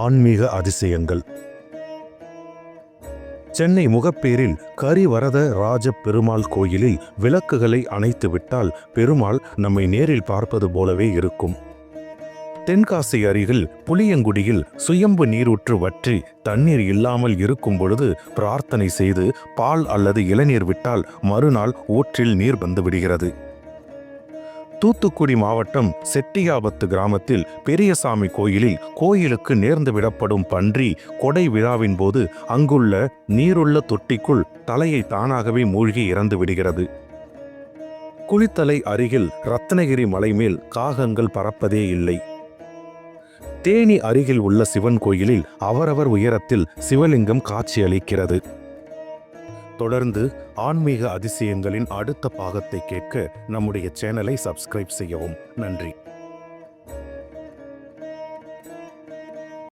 ஆன்மீக அதிசயங்கள். சென்னை முகப்பேரில் கரிவரத ராஜ பெருமாள் கோயிலில் விளக்குகளை அணைத்துவிட்டால் பெருமாள் நம்மை நேரில் பார்ப்பது போலவே இருக்கும். தென்காசி அருகில் புளியங்குடியில் சுயம்பு நீரூற்று வற்றி தண்ணீர் இல்லாமல் இருக்கும் பொழுது பிரார்த்தனை செய்து பால் அல்லது இளநீர் விட்டால் மறுநாள் ஊற்றில் நீர் வந்துவிடுகிறது. தூத்துக்குடி மாவட்டம் செட்டியாபத்து கிராமத்தில் பெரியசாமி கோயிலில் கோயிலுக்கு நேர்ந்து விடப்படும் பன்றி கொடை விழாவின் போது அங்குள்ள நீருள்ள தொட்டிக்குள் தலையை தானாகவே மூழ்கி இறந்து விடுகிறது. குளித்தலை அருகில் ரத்னகிரி மலை மேல் காகங்கள் பறப்பதே இல்லை. தேனி அருகில் உள்ள சிவன் கோயிலில் அவரவர் உயரத்தில் சிவலிங்கம் காட்சியளிக்கிறது. தொடர்ந்து ஆன்மீக அதிசயங்களின் அடுத்த பாகத்தை கேட்க நம்முடைய சேனலை சப்ஸ்கிரைப் செய்யவும். நன்றி.